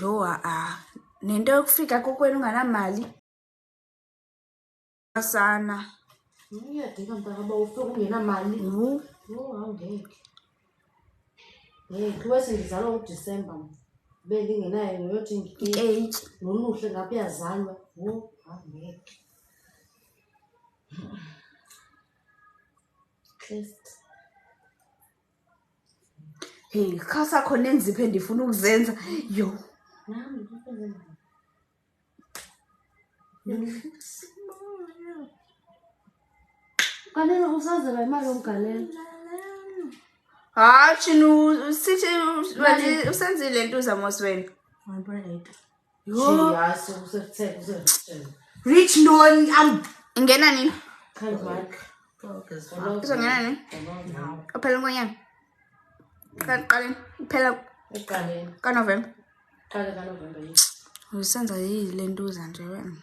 Yho nento yokufika kokwenu unganamali sana. Uyadinga mntaka ufike ungenamali. Awungeke. Kuwese ngizalwa uDisemba. Bendingenayo yothi ngike. Noluhle ngabe yazalwa. Awungeke. Hey, khasa khona enziphe ndifuna ukuzenza. Yo. Nami ngifuna Galela usazela imali yomgalela. Chinu sithi usenzile into zamosweni. 1.8. Yo. Yaso usethe. Rich non ingena nini? Can't work. Uzongena nini? Uphela ngonyanga. Qale phela eqaleni kaNovember. Qale kaNovember yini? Usenza yile ntuza nje wena.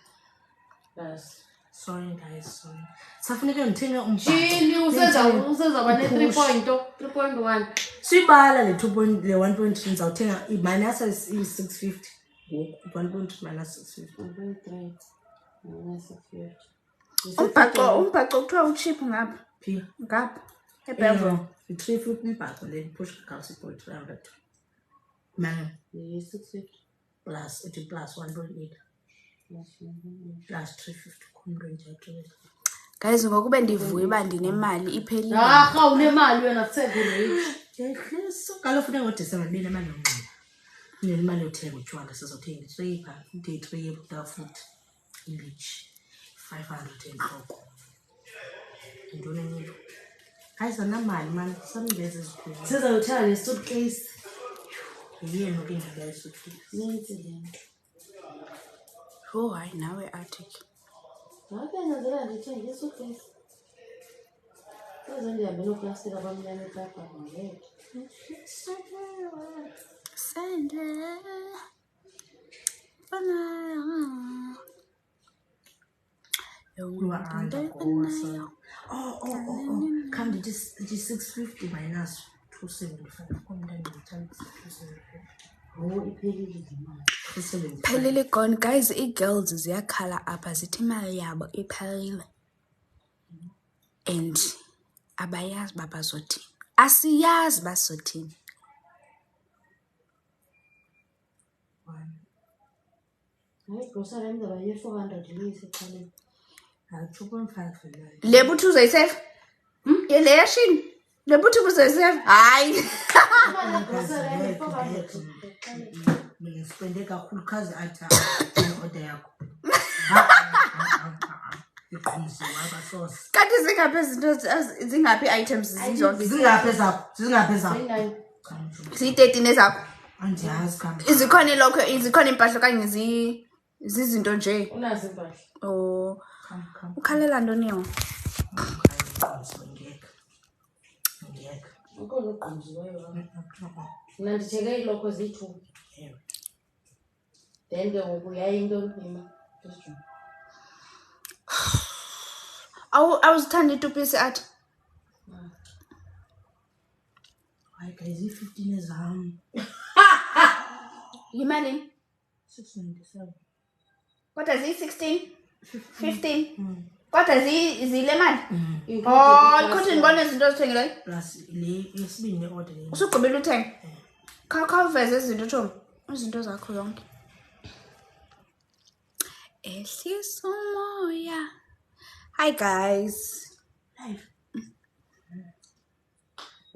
Yes. Sorry guys, sorry. Safuneka ngithenga umbhaco. Jini usenza bane 3.1. Sibala le 2. Le 1.3 ngizawuthenga minus is 650. Ngoku 1.3 minus 650. 1.3 minus 650. Umbhaco kuthiwa ucheap ngapha. Phi? Ngapha. eBellville. 350 umbhaco then push house for 300. Man, 650 plus it plus 1.8 plus 350 kumrenje. Guys, ngokube ndivuye uba ndinemali iphelile. Unemali wena kuthenge rich. Yehleso kalofuna ngoDisemba bene imali yonqina. Nemali yothenga utshwala sizothenga 3 pa day 3 yebuta futhi rich 500 enhloko. Ndone nini? Guys anamali man samngeze izikhulu. Sizothenga ne-suitcase. Yini okinga guys suitcase? Nithi lento. Oh hayi nawe Arctic. Ngabe ngenzela ndithenge i-suitcase. Kuze ndihambe noplastic abamnyama eKapa ngeke. Sandra. Come to this 650 minus 275. Come down to 275. Iphelile imali. Phelile gone guys, i-girls ziyakhala apha zithi imali yabo iphelile. And abayazi babazothini. Asiyazi bazothini. Hayi grocery ndaba ye 400 lise qale. 2.5 Le buthu uzoyisefa? Le yashini? Le buthu uzoyisefa? Hayi. Grocery 400. Ngiyspende kakhulu kazi athi order yakho. Iqhumisiwe abasosi. Kanti zingaphi izinto zingaphi items zizonke? Zingaphi zakho? Ziyi-13 ezakho. Andiyazi kambe. Izikhona lokho, izikhona impahla kanye zizinto nje. Unazi impahla. Oh. Ukhalela ntoni yona? Ngiyeka. Ukhona uqhumziweyo. Mina ndithenge ilokho ziyi-2. Then ke ngoku yayinto nima. Awuzithanda itupisi athi? Hayi guys, 15 ezam. Yimalini? 697. Kodwa ziyi-16? 15? Kodwa zile mali? Ikhothi ndibona izinto ozithengileyo? Plus le yesibini le-order le. Usugqibile uthenga? Khawuveze izinto Thomi. Izinto zakho zonke. Ehlisa umoya. Hi guys. Live.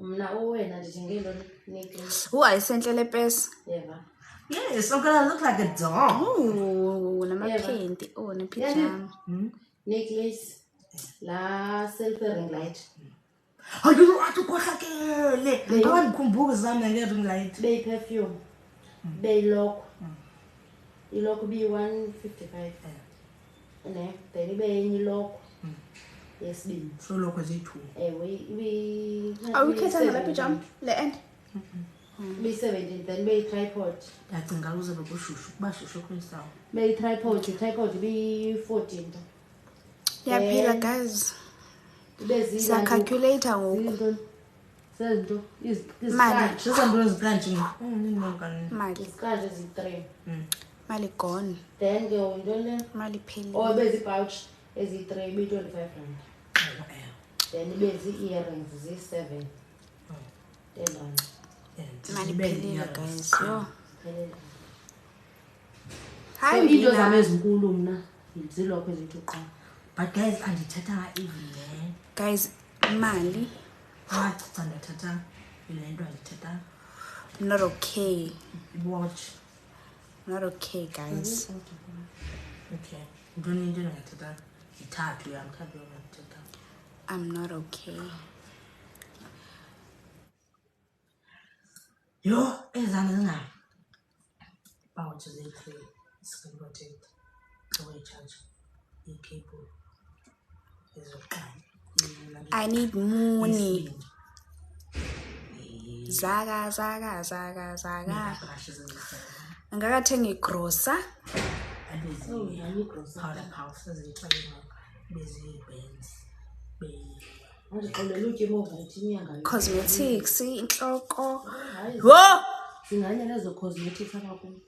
Mna wena ndithenge lo necklace. Ayisenhle le pesa. Yeva. Yes, I'm gonna look like a dog. Namaphenti. Nepijama. Necklace. La selfie ring light. Hayi wathi khohlakele. Ngikhumbuka zami nge-ring light. Bay perfume. Bay lock. Ilokho bi 155. Ne, then ibe enye ilokho. Yesibini. So lokho ziyi-2. Ewe Awukhetha ngala pijama le end. Be 17 then be tripod. Ndacinga uze bekushushu kuba shushu kwisawo. Be tripod be 14. Yaphila guys. Ibe Sa calculator ngoku. sezinto Mali. Zizambulu ezikanje ningokani. Mali. izikanje ezi-3 Mali gone. then ke into le Mali phelile. bezipouch ezi-3 ibe-25 rand then ibe zii-earrings ziyi-7 10 rand Mali phelile guys. Yo. phelele. Hayi Into zam mina. ezinkulu mna zilokho ezithi qha. But guys, andithathanga even le. Guys, mali. Xa ndathatha le nto andithathanga. Not okay. Watch. Not okay, guys. Okay. Ntoni into endingathathanga? Yithathu yam, thathu yam andithathanga. I'm not okay. Yho, ezam zingaphi? Pouch ziyi-3, screen protector, away charger, i-cable, ezokuqala. I need money. Zaga. Angakathenga igrosa. Powder puff, eziyixelele beziyi-bands, Andixolela utya emovayithi inyanga le. Cosmetics, inhloko. Hayi, Whoa! zinganye nezo cosmetics apha kum.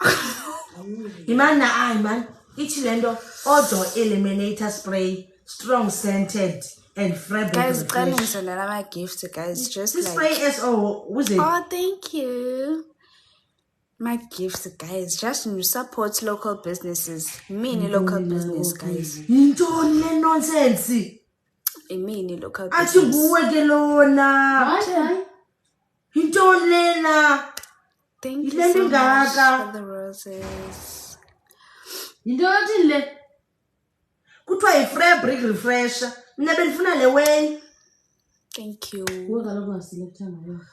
Imana hayi man, ithi le nto Odor Eliminator Spray, strong scented and fabric Guys, refresh. sendela my gifts, guys. Just This like. spray SO, was it? Oh, thank you. My gifts, guys. Just to support local businesses. Mini local business, guys. Yintoni le nonsense? A mini local Athi business. nguwe ke lona. Hayi. Yintoni lena? Thank you Yile so much ndingaka. for the roses. Yinto yathini le? Kuthiwa yi-fabric refresher. Mina bendifuna le way. Thank you. Kuwe kaloku ungaselekthanga yona.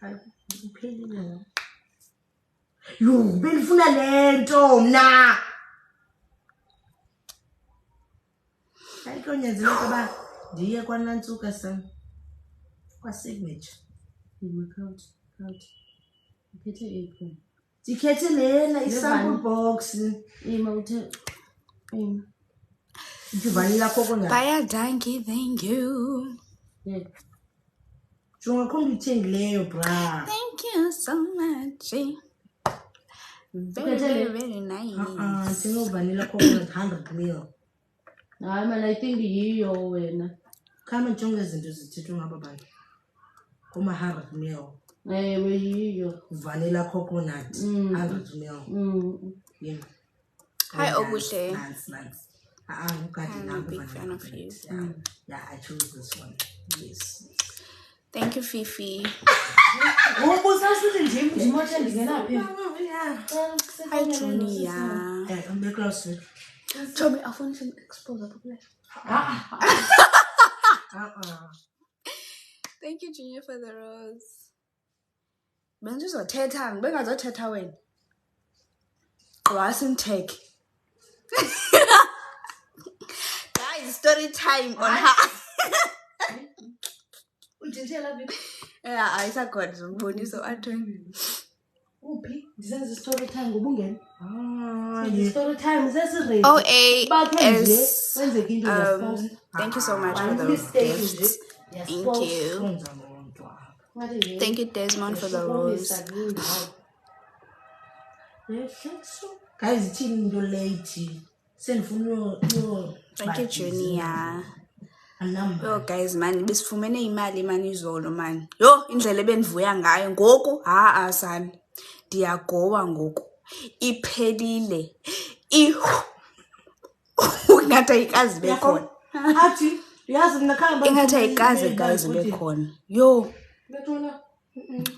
Hayi, iphelile. Yho, bendifuna le nto mna. Hayi konyanzeleka uba ndiye kwaNantsuka sam. Kwa-signature. Count. Uphethe apron. Ndikhethe lena i-sample box. Ima uthe. Ima. Ndivanila coconut. Baya danky, thank you. Yeah. Jonga kho ndiyithengileyo bra. Thank you so much. Very nice. Ndinovanila coconut 100 ml. Hayi man, I think yiyo wena. Khame ndijonge izinto zithethwe ngaba bantu. Kuma-100 ml. Ewe yiyo. Vanilla coconut 100 ml. Yeah. Hi, Obuhle. Nice. Look at I'm it. a big fan of you. Yeah, I chose this one. Yes. Thank you, Fifi. Ndimotshe ndingena phi? Hi, Junior. I'm close to it. Tommy, I want some expose up there. Thank you, Junior, for the rose. Bengazothetha wena. Wasn't Guys, story time on her. Ujintshela phi? Yeah, ayisakhoda zomboniso Anthony. Uphi? Ndisenza story time ngobungena. Yeah. Story time sesiready. OAS. Wenzeke into ngespouse. Thank you so much for the gifts. Thank you. Thank you, Desmond, for the rose. Guys, it's into late. Send for your. Thank you, Junior. A number. Yo guys man, besifumene imali man izolo man. Yo indlela ebenivuya ngayo ngoku sana. Ndiyagowa ngoku. Iphelile. Ungatha ikazi bekhona. Athi yazi mina khamba. Ingatha ikazi guys bekhona. Yo.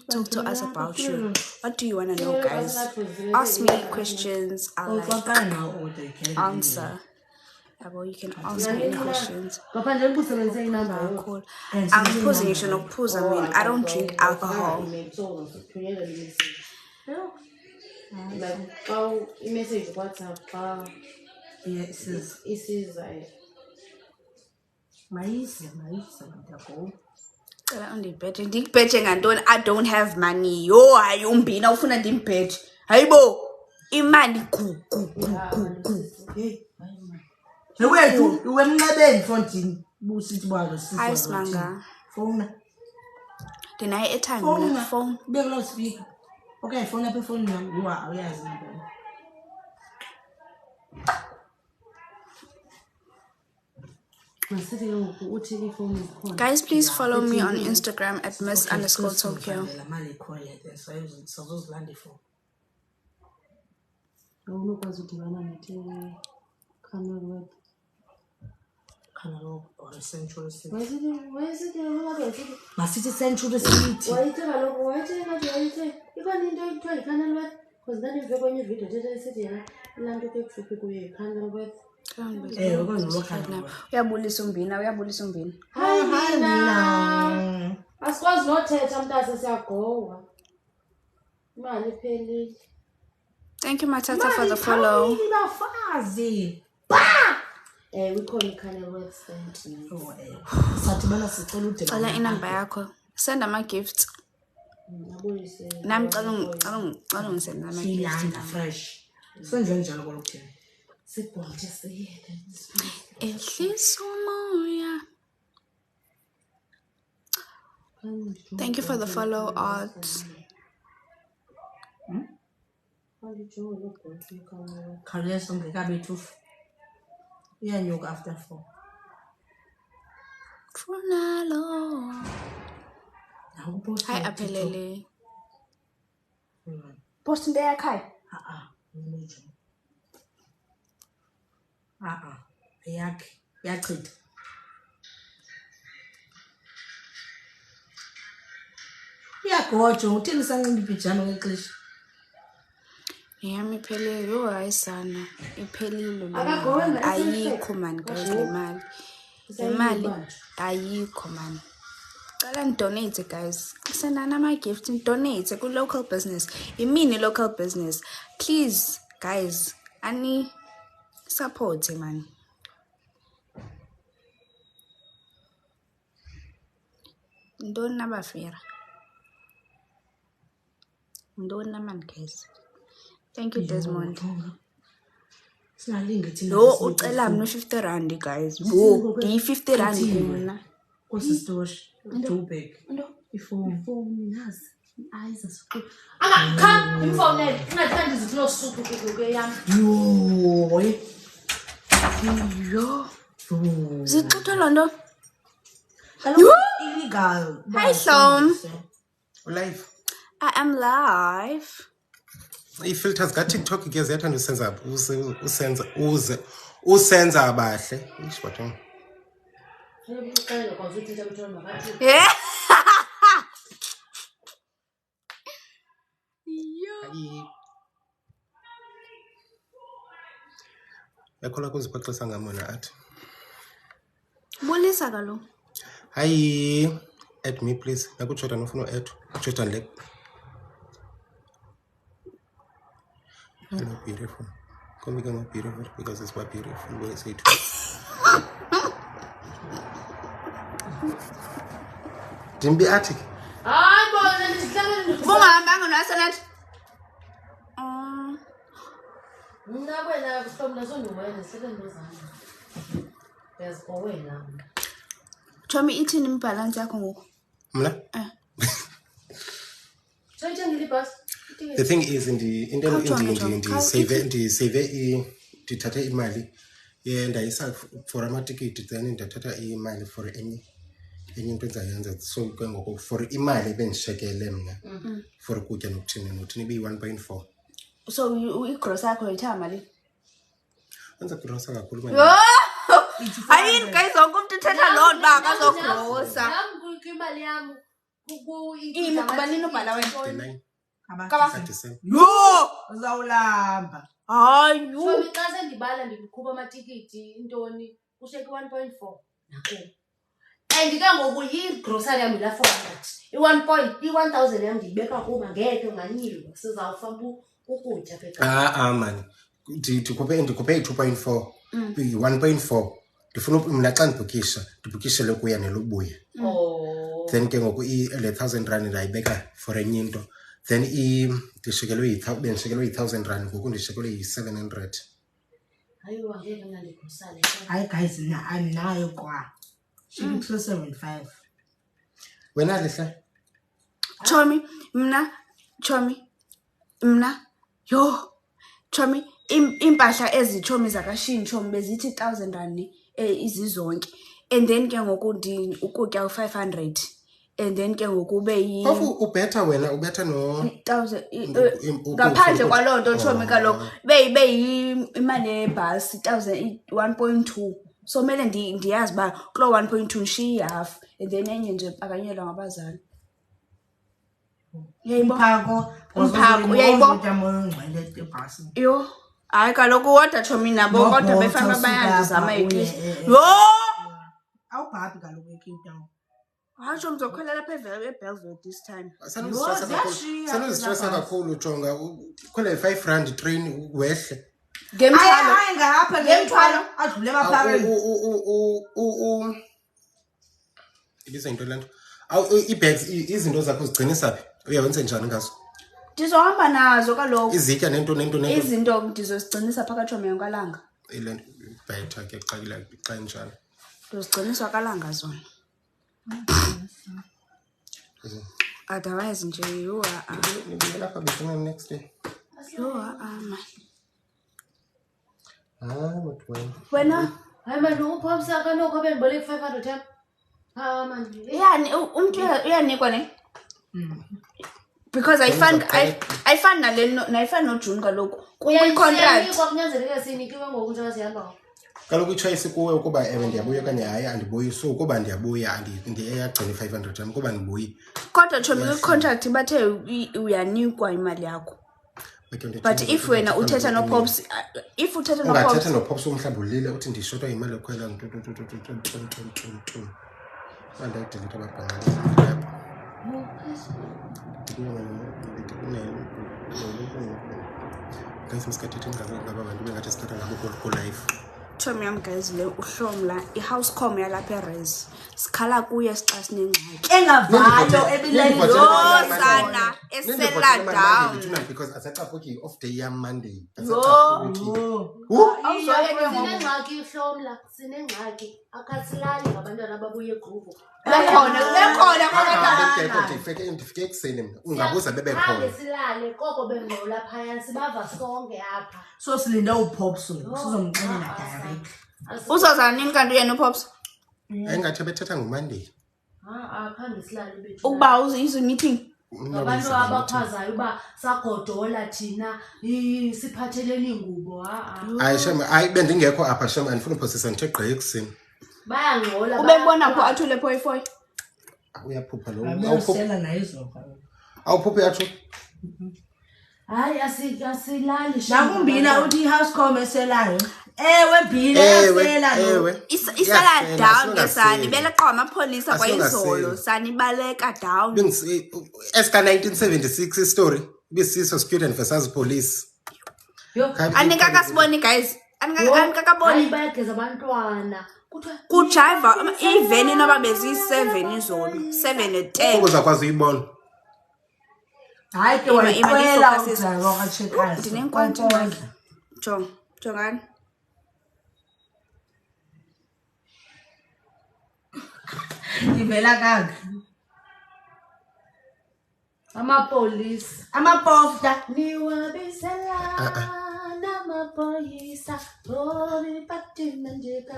Talk to us about you. What do you want to know, guys? Ask me questions. I'll answer. Well, you can ask me any questions. Cool. I'm posing you should not pose. I mean, I don't drink alcohol. Message WhatsApp. Yes, It is I don't have money. Yo, ayumbina ufuna ndimbheje. Hayibo. Imali ku. Wethu iwe mncebeni fondini busithi balo Hi Smanga. Phone Deny airtime Phone on na. phone. Big loudspeaker. Okay, phone up phone na. Wow, yes. Guys, please follow me on Instagram at miss_Tokyo. Or a Central City. My city Central City. Uyabulisa umbina. Hi, Mina. Asikwazi nothetha mntase siyagowa. Imali iphelile. Thank you, Matata, for the follow. Ukhona iCanalworth stand. Cala inamba yakho. Send ama gifts. Nami cala ngisenda ama gifts. Fresh. Senze njalo kolokuthini. Sibonje siyele. Ehlisa umoya. Thank you for the follow, Art. Khawuleza ungekabi thufu. Iyanyuka after 4. Funalo. Hi, aphelele. Post nde yakhaya. Yakhe yachitha. Iyagoja uthini sanqindi pijama ngexesha. Yami iphelile. Yo hayi sana. Iphelile le. Ayikho man guys le mali. Le mali ayikho man. Cala donate guys. Sendana ama gifts donate ku local business. Imini local business. Please guys, ani support man. Ndoni nabafira. Ndoni naman guys. Thank you Desmond. Lo ucela mina 50 rand guys. Wo, di 50 rand mina. Kosisitoshi. Too big. Ifoni nazi. Eyes asiqhu. Come imfonele. Ungathandi izifuna usuphu kuke yami. Yo. Zixutha lonto. Illegal. Hi Slom. Live. I am live. I-filters ka-TikTok ke ziyathanda usenza abahle. Yeah. Yakhola kuziphaxisa ngamona athi. Bulisa kalo. Hi, add me please. NakuJordan ufuna add. Jordan le. Hello beautiful. Come again beautiful because it's what beautiful way say it. Dimbi athi. Hayi bona ndisihlangene Bungahambanga noasenet. Mna kwena kuhlomla sondiwena sihlangene zami. Yazigowela. Thomi ithini imbalance yakho ngoku? Mna? The thing is ndithathe imali ndayisa for amatikiti then ndathatha imali for enye into endizayenza so ke ngoku for imali ebendishekele mna for ukutya nokuthini ibi-1.4. So igross yakho ithatha mali? Wenza grosa kakhulu mali. Hayi guys wonke umuntu uthetha loo nto uba akazogrosa. Imali yami Kubalini ubhala wena? 39. Kaba. Yo, uzawulamba. Hayi. So xa sendibala ndikukhupha amatikiti intoni kusheke 1.4 nakho. And ke ngoku yi-grocery yami la 400. I-1000 yami ndiyibeka kuba ngeke unganyiwa sizawufa ukutya phela. Man. Ndikhuphe i-2.4. 1.4. Ndifuna mna xa ndibhukishele kuya nelobuya. Then ke ngoku le 1000 rand ndayibeka for enye into. Then ndishekelwe yi-1000 rand ngoku ndishekelwe yi-700. Hayi wangeke mna ndikhusale. Hayi guys nayo kwa. She looks 75. Wena lihla? Chomi, yo, Chomi, impahla ezichomi zakashini chomi bezithi 1,000 rand izizonke. And then ke ngoku ukutya 500. And then ke ngoku be ubetha wena ubetha no 1,000 ngaphandle kwaloo nto chomi kaloku be imali yebhasi 1.2. So mele ndiyazi uba kuloo 1.2 nshiye half and then enye nje pakanyelwa ngabazali. Umphako uyayibo yo hayi kaloku wodwa chomi nabo kodwa befana bayandizama eCape. Yo awubhabhi kaloku eCape Town. Hayi chomi zokhwela lapha eBellville this time. Sanosistressa kakhulu jonga ukhwela 5 rand train wehle. Ngemthwalo hayi ngapha ngemthwalo adlule emaphakeni. Ibiza into lento. I-bags izinto zakho zigcinisa uyawenza njani ngazo? Ndizohamba nazo kaloku. Izitya nento. Izinto ndizozigcinisa phakathi chomi yangalanga. Ilento better ke xa njalo. Ndizigcinisa kalanga zona. Otherwise nje yo lapha befuna next day. Yo What way? Wena hayi manje uphomsa kanoko abendiboleka 500 yam. Man. yani umuntu uyanikwa ne because I found nayifana noJune kaloku contract kunyanzeleke sinikiwe ngoku njengoba sihamba. Kaloku i-choice kuwe ukuba ewe ndiyabuya okanye hayi andibuyi. So ukuba ndiyabuya ndiyagcina 500 yam kuba ndibuyi. Kodwa chomi kwi-contract bathe uyanikwa imali yakho. But if wena uthetha no Pops, if uthetha no Pops, ungathetha no Pops umhlawumbe ulile uthi ndishotwa imali yokhwela bandayidelete ababhanqa lapha. Guys, msikathethe ngaba abantu bengathi sithatha ngabo ku-live. Chomi yam guys le uhlomla i-housecom yalapha eRes sikhala kuye sixa sinengxaki engavalo ebileni sana esela down because asacaphuki off day yam Monday. Sinengxaki ihlomla sinengxaki akhasilali ngabantwana ababuye egroup. bekhona ndifike ekuseni mna ungabuza bebekhona silale koko bengcola phaya sibava sonke apha. So silinda uPops sizomxelela direct. Uzoza nini kanti yena uPops? Ayingathi bethetha ngoMonday. Akhange silale bethu. Ukuba uyizo meeting. Abantu abaphazayo uba sagodola thina siphatheleni ingubo. Hayi shema hayi bendingekho apha shema andifuna uphosisa ndithe gqi ekuseni. Bayangcola. Ubebona pho athule phoyi. Uyaphupha lo. Awuphupha nayizoka. Awuphuphi yatsho. Hayi asilali nakumbina uthi i-housecom eselayo. Ewe Bhina yasela lo. Isala down ngesani beleqwa amapolisa kwayizolo sanibaleka down. Eska 1976 istory bisiso student versus police. Anika kasiboni guys. Anika kaboni bayageza abantwana. Kujiva even noba bezi7 izolo 7:10 uzakwazi uyibona. Hayi ke wayiqela uzayo kaCheckers. Ndinenkonto jongani. Ivela kanga. Amapofta niwabisela namapolisa batina njeka.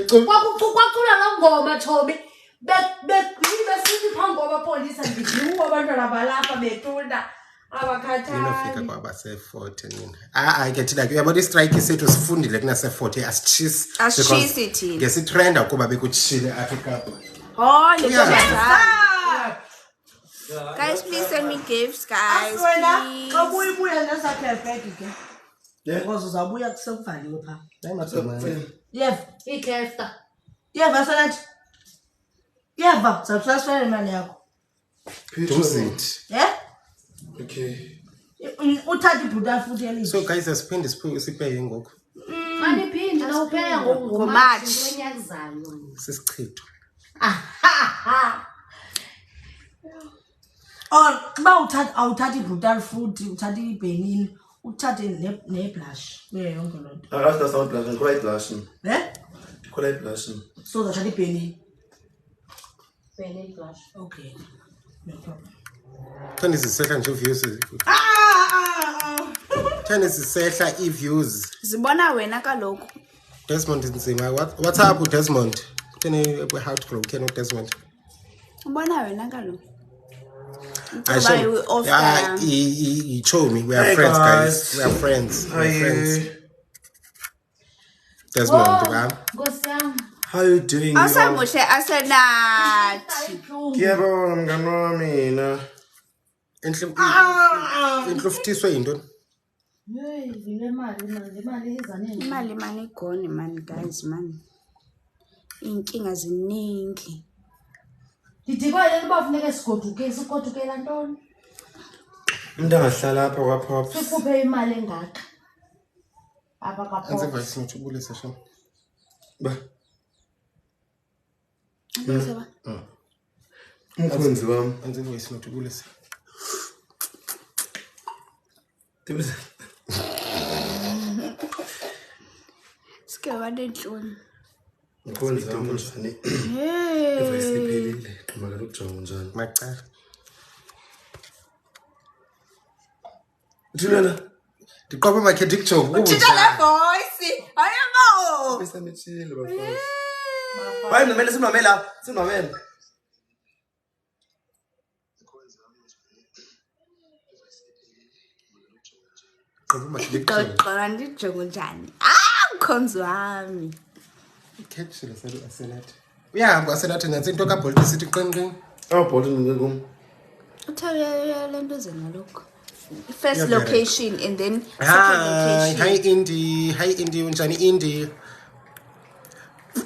Kwakucula ngoma Thobi. Besithi phambi kwabapolisa ndijiwa abantwana balapha betunda abakhathayo. Inofika kwabase-40 nina. Hayi ke thina ke uyabona istrike sethu sifundile kunase-40 asitshisi thina. Ngesitrenda kuba bekutshile apha eKapa. Guys, please send me gifts, guys. Please. Ubuya nesakhe bag ke. Because uzabuya kusekuvaliwe pha. Ikefta. Yeva salathi. Yeva, subtraction imali yakho. Deposit. Okay. Uthatha ibhuta futhi elihle. So guys, asiphinde sipeye ngoku. Maniphinde nawuphela ngoku March enyakuzayo. Sisichitho. Ba awuthatha ibhuta futhi uthatha ibenini uthathe ne-blush kuyo yonke lo nto. That's not blush, quite blushing. Quite blushing. So uthatha ibenini. Benny blush. Okay. No problem. 10 zisehla nje views. Sehla views. Zibona wena kaloku. Desmond Nzima. What's up Desmond? How to grow Desmond. Ubona wena kaloku. He told me we are friends, guys. We are friends. Desmond, how are you doing? Asamuhle asenathi. Ngiyabona mngani wami mina. Inhlufuthiswe yintoni? Imali mani gone man guys man. Inkinga ziningi. Ndidikwele libafuneke sigoduke lantoni? Umuntu angahlala apha kwaphapha. Sikhuphe imali engaka. Apha kapho. Anze voice note ubulisa sho. Ba. Angiseba. Umkhonzi wami. Anze voice note ubulisa. Tibisa. Sike wadenhloni. Umkhonzi wami njani? Voice iphelile. Maka lokujonga njani? Macala. Uthulana? Ndiqobe makhethi kujonga. Utshitha le voice. Ayabo. Bese mithile bafana. Hayi nomela sinomela. Qobe makhethi kujonga. Qala ndijonga njani? Mkhonzi wami. Catch le asenathi. Uyahamba asenathi nansi into kaBolt sithi qinqing. Bolt ngikukum. Uthawe lento zena lokho. First location and then second location. Hi Indy, unjani Indy?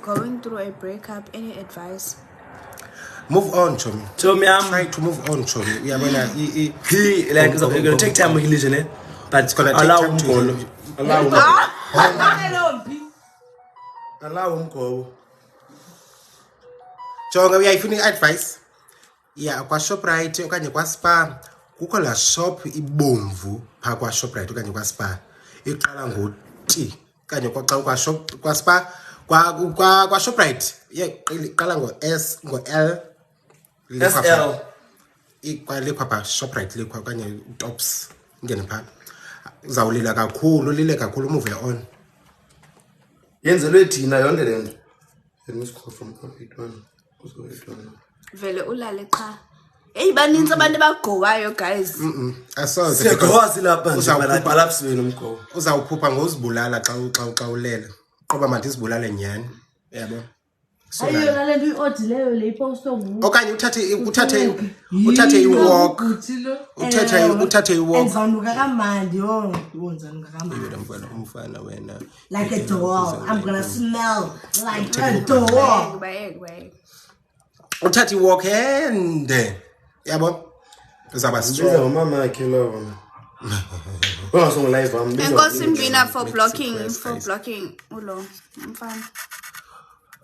Going through a breakup, any advice? Move on, Chomi. Try to move on, Chomi. Uyabona He like it's gonna take time to heal, ne? But it's gonna take time to heal. Allow umgobo. Jonga uyayifuna advice? Yeah, kwa Shoprite okanye kwa Spar. Kukho la shop ibomvu pha kwa Shoprite okanye kwa Spar. Iqala ngo-T. Kanye kwa shop kwa Spar kwa Shoprite. Iqala ngo-S ngo-L. SL. Ikwalekwa pha Shoprite lekwa okanye Tops. Ngene pha. Uzawulila kakhulu, lile kakhulu move on. Yenzelwe thina yonke le nto. Let me call from 8-1. Vele ulale cha. Hey baninzi abantu bagqokayo guys. Asoze siyakwazi lapha nje balaphisweni umgobo. Uzawuphupha ngozibulala xa ulele. Qoba manje izibulale nyani. Yabo. Ayiyo nalento iodileyo le ipost ongu. Okanye uthathe i-walk. Uthathe i-walk. Enzanuka kamandi wonzanuka kamandi. Umfana wena. Like a doll. I'm gonna smell like a doll. Bayek. Uthathe i-walk ende. Yabo. Uzaba strong. Biza umama yakhe lo. Ungasongo live wami. Enkosi Mbina for blocking ulo mfana.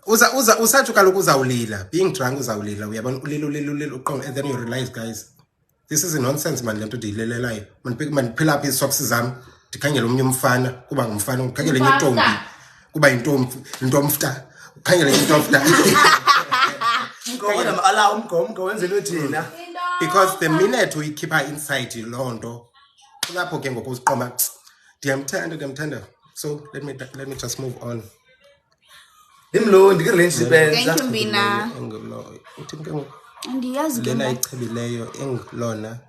Usathi kaloku uzawulila. Being drunk uzawulila. Uyabona ulila uqonga and then you realize guys this is a nonsense man lento ndiyilelelayo. Mandiphila apha isocks zami. Ndikhangela omnye umfana kuba ngumfana ukhangela enye intombi. Kuba intomfta. Ukhangela enye intomfta. Ngoba ala umgomo wenzelwe thina. Because the minute we keep her inside lonto kulapho ke ngoku uziqoma ndiyamthanda. So let me just move on. Imlondi ke range Thank you Mbina. Uthi ke ngoku Andiyazi ke lena ichibileyo ingilona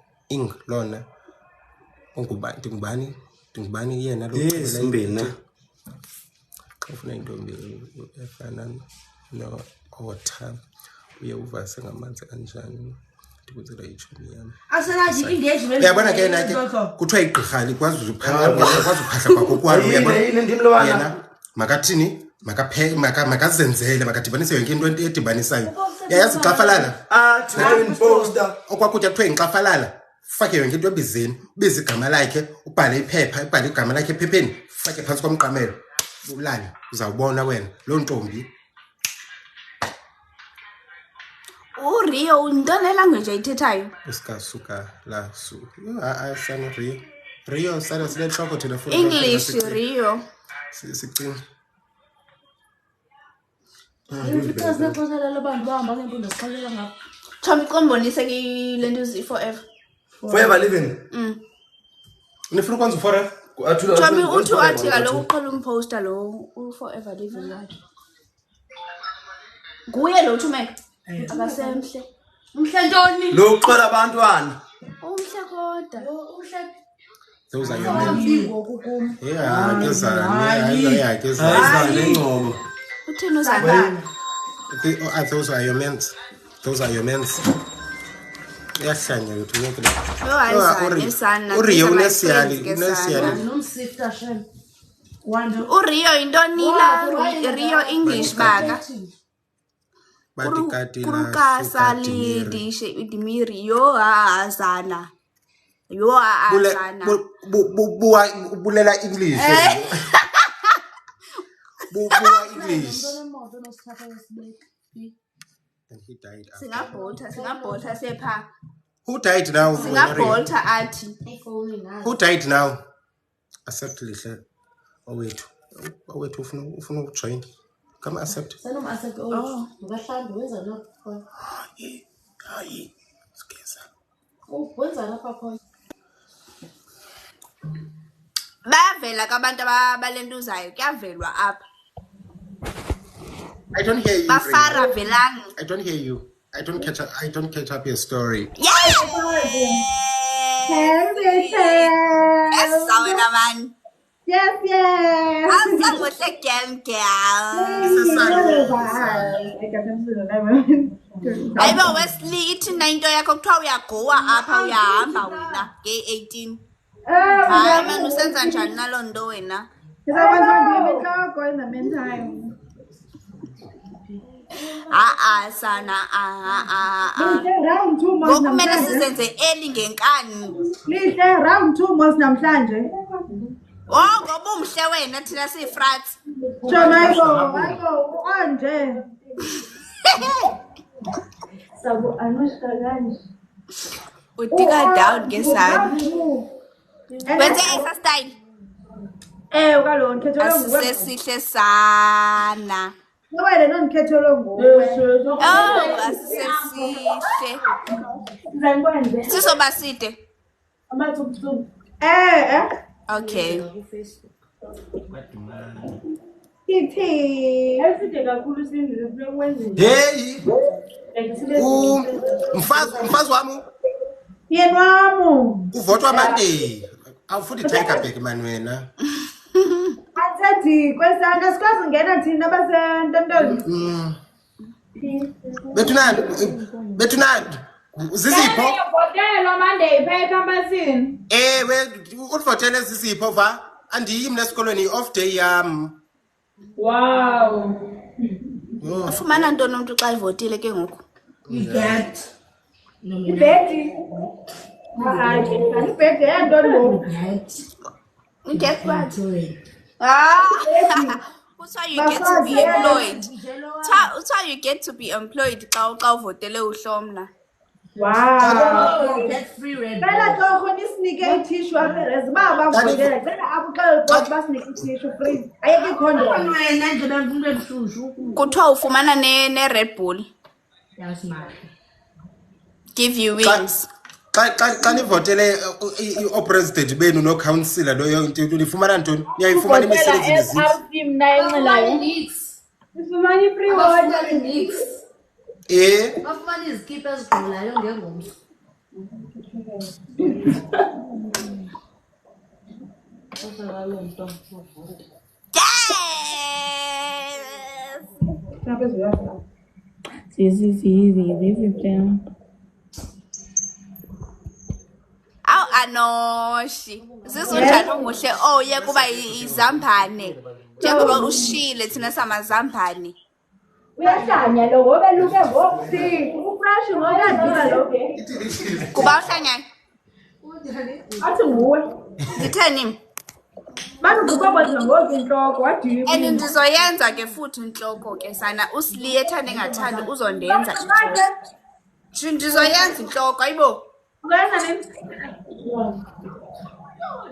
ngubani yena lo Mbina. Ufuna intombi efana no water uye uvase ngamanzi kanjani ndikuzela ichomi yami. Asenathi indezwe. Uyabona ke yena ke kuthiwa igqirha likwazi uphahla kwakho kwalo uyabona. Yena makathini makazenzele makadibanise yonke into edibanisayo. Yayazi xafalala. Twine poster. Okwakutya kuthiwa inxafalala. Fake yonke into ebizeni, ubize igama lakhe, ubhale iphepha, ubhale igama lakhe ephepheni, fake phansi komqamelo. Ulale, uzawubona wena lo ntombi. Rio undone language ayithethayo. Uskasuka la su. Sana Rio sana sile choko thina futhi. English Rio. Sicini. Because naxesha labantu bahamba ngempundu sixolela ngapha. Tommy kombonise kile nto forever. Forever living. Nifuna ukwenza forever? Tommy uthi wathi kaloku uqala umposter lo forever living wakhe. Nguye lo Thumeka. Akasemhle. Umhle ntoni? Lo uxola abantwana. Umhle kodwa. Umhle. Those are your men. Yeah, kezana. Ayizane ngcobo. Uthini uzakala? Those are your men. Those are your men. Yahlanya ukuthi ngeke la. Yo ayizane sana. Uriyo unesiyali. Nomsifta shem. Uriyo intoni la? Rio English baka. Kurukasa lidishe idimiri yo azana. Yo azana. Bulela English. Buwa English. And he died after. Singabhotha sepha. Who died now? Singabhotha athi. Who died now? Accept lihle. Owethu ufuna ukujoin. Come accept. Sanoma accept oh. Ngahlambi wenza lapha. Hayi. Sikeza. Wenza lapha khona. Bayavela kabantu abalentuzayo kuyavelwa apha. I don't hear you. Bafara velang. I don't hear you. I don't catch up your story. Yes, sawena man. Yes. Asangohle girl. Ayibo Wesley ithi into yakho kuthiwa uyagowa apha uyahamba wena nge-18. Hayi man usenza njani nalo nto wena? Ngizakwenza ndime inhloko in the meantime. Sana Round 2 months ngokumele namhlanje. sizenze early ngenkani. Lihle round 2 months namhlanje. Ngoba umhle wena thina siyifrats. Ayibo anje. Sabo Anushka kanje. Utika down ngesana. Wenze exercise. Kaloku ngikhethelwe nguwe. Asisesihle sana. Wena nondikhethelwe nguwe. Asisesihle. Ngizakwenze. Sizoba side. Amatsupsup. Okay. Ithi eside kakhulu sindile kwenze. Hey. Mfazi wami Yena wami. uvotwa Monday. Awufuthi take back man wena. Athethi kwesana sikwazi ngena thina basentantoni. Bethunandi. Zizipho? Ngiyavotela Monday phe campusini. Uvotele zizipho va. Andiyi mina esikolweni off day yami. Wow. Ufumana ntoni umuntu xa ivotile ke ngoku? Get. Ibeti. Ibeti yantoni ngoku? Get what? That's why you get to be employed. That's why you get to be employed xa uvotele uhlomna. Wow. Get free red. Phela khona isinike i-tissue aperez baba ngivotela phela akuxele ukuthi basinike i-tissue free. Ayeke ikhondom. Wena nje bemfundo ebushushu. Kuthiwa ufumana ne Red Bull. Yasimali. Give you wings. Xa nivotele o-president benu no-councillor loyo nifumana ntoni? Niyayifumana imisebenzi mizini? Mina enxilayo. Sifumana i-free water. Bafumana izikipa ezigqulayo ngengomso. Aw anoshi. Sizonjani umuhle oye kuba izambane. Njengoba ushile thina samazambane. Uyahlanya lo ngoba luke ngokuthi ufresh ngoba ndiba lo. Kuba uhlanyana. Athi nguwe. Ngitheni? Bazokubabona ngoku inhloko what do you And mean? ndizoyenza ke futhi inhloko ke sana usiliye ethande ngathandi uzondenza inhloko. Ndizoyenza inhloko ayibo. Uyenza nini?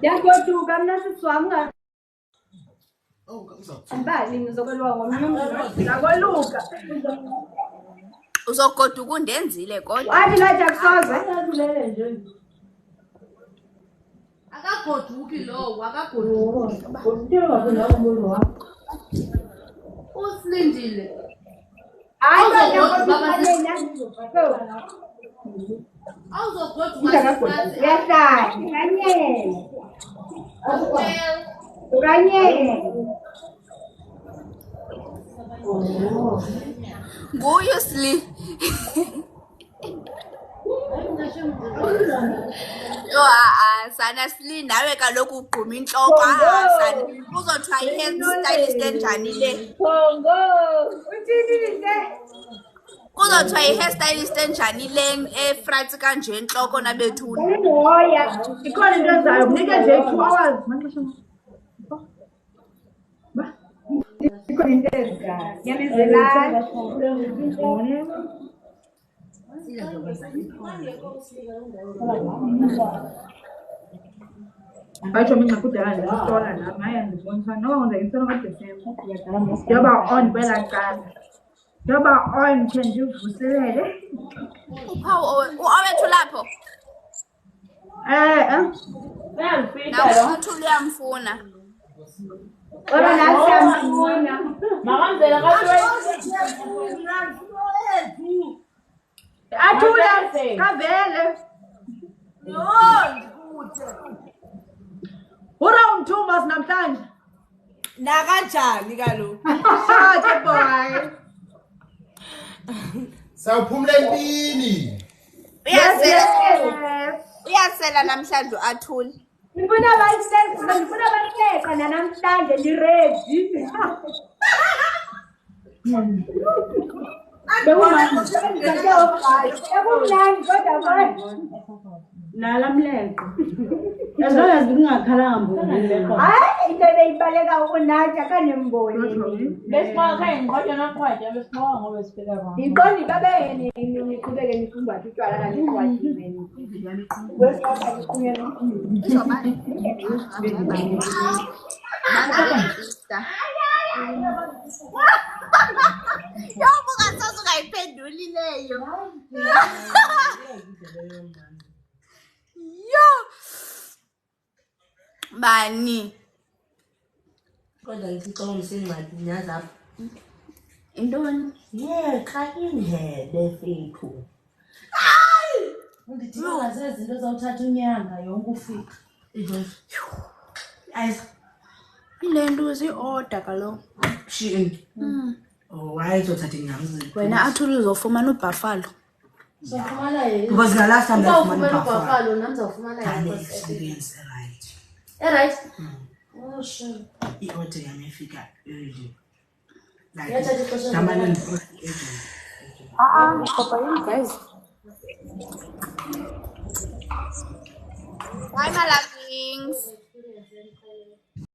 Yagoduka mina siswami Mbali ngizokwelwa ngomnumzana. Ngakoluka. uzogoduka undenzile kodwa wathi ngathi akusoze akagoduki lowo akagoduki usilindile nguye Sli. Yo sana Sli nawe kaloku ugquma inhloko sana uzothiwa i-hairstylist enjani le kuzothiwa i-hairstylist enjani le efrats kanje enhloko nabethuni ikhona into ezayo kunike nje 2 hours ikhona into ezayo nyamezela Acho mina kudala ngisola la maya ngibonisa no ngenza into ngoDecember. Njoba on phela qala. Njoba on nje uvuselele. uphawu owethu lapho Bayalifika uthuli uyamfuna Ora nasiyamfuna. Makamzela Athula kavele. Ura umthumba namhlanje. Na kanjani kaloku? Shut boy. Sawuphumula empini. uyasela namhlanje athuli Ngifuna abayihleka namhlanje ndi ready. Nalamleko. Ezoya zingakhalanga hayi into beyibaleka ukunatha kanemboni. Besifaka ingqodo naqhwaja besifaka ngoba siphela kwa. Iqondi babe niqhubeke nifumba utshwala kanti kwajibeni. Wesifaka iqhunyela. yobuka sasungayiphenduli leyo yo bani Kodwa ngicela umsincwadi nyazapha. intoni Yekha indlebe fethu. Undithika zezinto zawuthatha unyanga yonke ufika. Ayisa. ile nto uzi-order kaloku Shini. Oh, wayezothatha inyanga. wena athuli uzofumana ubuffalo Sofumana yini? Because the last time I Uzawufumana buffalo. ubuffalo nami uzawufumana Kane yini? experience right. Right? Oh sure. I-order yami ifika early. Like Yathatha ixesha permanent elide. agent. Papa yini guys hi my lovings